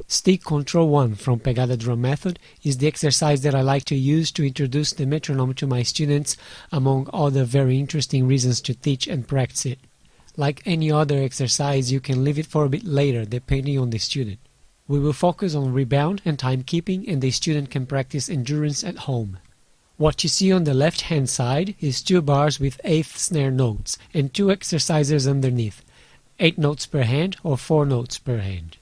Stick Control 1 from Pegada drum method is the exercise that I like to use to introduce the metronome to my students, among other very interesting reasons to teach and practice it. Like any other exercise, you can leave it for a bit later depending on the student. We will focus on rebound and timekeeping, and the student can practice endurance at home. What you see on the left hand side is 2 bars with 8th snare notes and 2 exercises underneath, 8 notes per hand or 4 notes per hand.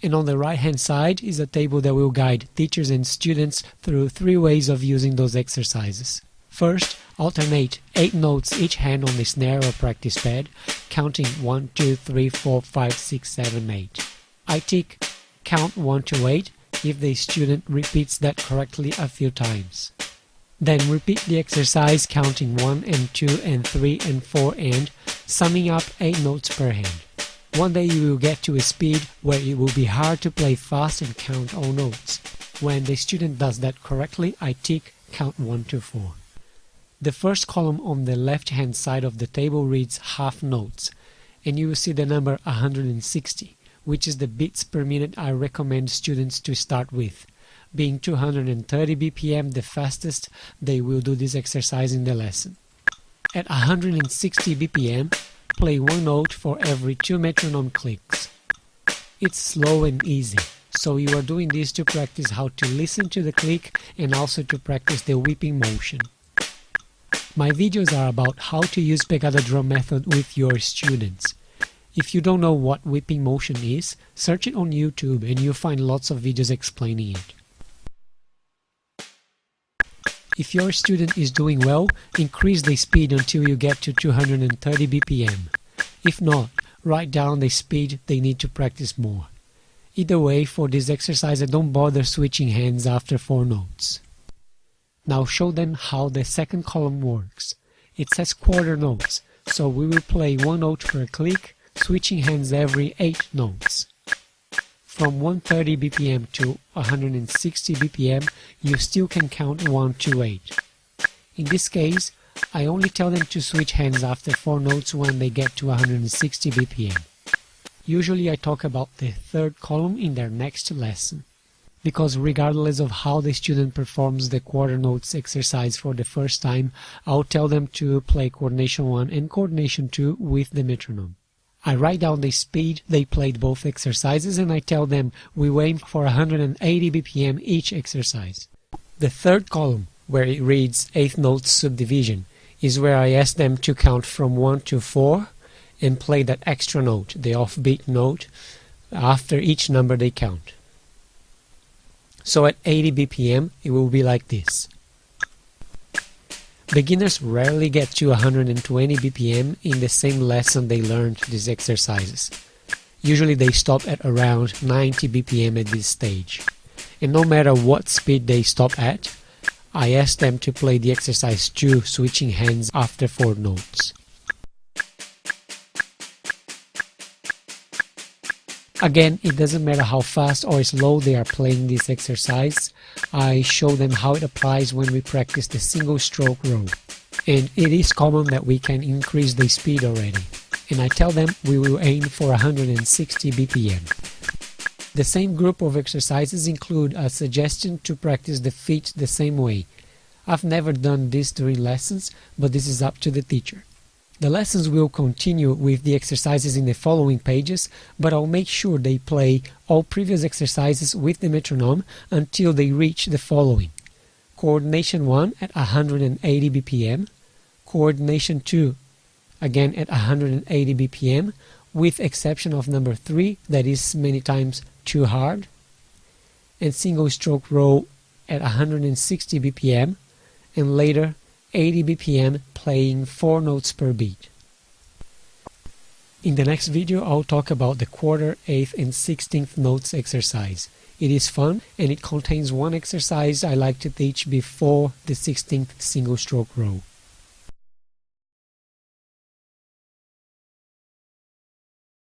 And on the right hand side is a table that will guide teachers and students through 3 ways of using those exercises. First, alternate 8 notes each hand on the snare or practice pad, counting 1, 2, 3, 4, 5, 6, 7, 8. I tick count 1 to 8 if the student repeats that correctly a few times. Then repeat the exercise counting 1 and 2 and 3 and 4 and summing up 8 notes per hand. One day you will get to a speed where it will be hard to play fast and count all notes. When the student does that correctly, I tick count 1 to 4. The first column on the left hand side of the table reads half notes, and you will see the number 160, which is the beats per minute I recommend students to start with. Being 230 BPM the fastest, they will do this exercise in the lesson. At 160 BPM, play 1 note for every 2 metronome clicks. It's slow and easy, so you are doing this to practice how to listen to the click and also to practice the whipping motion. My videos are about how to use Pegada drum method with your students. If you don't know what whipping motion is, search it on YouTube and you'll find lots of videos explaining it. If your student is doing well, increase the speed until you get to 230 BPM. If not, write down the speed they need to practice more. Either way, for this exercise, don't bother switching hands after 4 notes. Now show them how the second column works. It says quarter notes, so we will play 1 note per click, switching hands every 8 notes. From 130 BPM to 160 BPM, you still can count 1 to 8. In this case, I only tell them to switch hands after 4 notes when they get to 160 BPM. Usually I talk about the third column in their next lesson, because regardless of how the student performs the quarter notes exercise for the first time, I'll tell them to play coordination 1 and coordination 2 with the metronome. I write down the speed they played both exercises and I tell them we will aim for 180 BPM each exercise. The third column, where it reads 8th notes subdivision, is where I ask them to count from 1 to 4 and play that extra note, the offbeat note, after each number they count. So at 80 BPM it will be like this. Beginners rarely get to 120 BPM in the same lesson they learned these exercises. Usually they stop at around 90 BPM at this stage. And no matter what speed they stop at, I ask them to play the exercise 2 switching hands after 4 notes. Again, it doesn't matter how fast or slow they are playing this exercise, I show them how it applies when we practice the single stroke row. And it is common that we can increase the speed already. And I tell them we will aim for 160 BPM. The same group of exercises include a suggestion to practice the feet the same way. I've never done this during lessons, but this is up to the teacher. The lessons will continue with the exercises in the following pages, but I'll make sure they play all previous exercises with the metronome until they reach the following: coordination 1 at 180 BPM, coordination 2 again at 180 BPM, with exception of number 3 that is many times too hard, and single stroke row at 160 BPM, and later 80 BPM playing 4 notes per beat. In the next video I'll talk about the quarter, 8th and 16th notes exercise. It is fun and it contains one exercise I like to teach before the 16th single stroke row.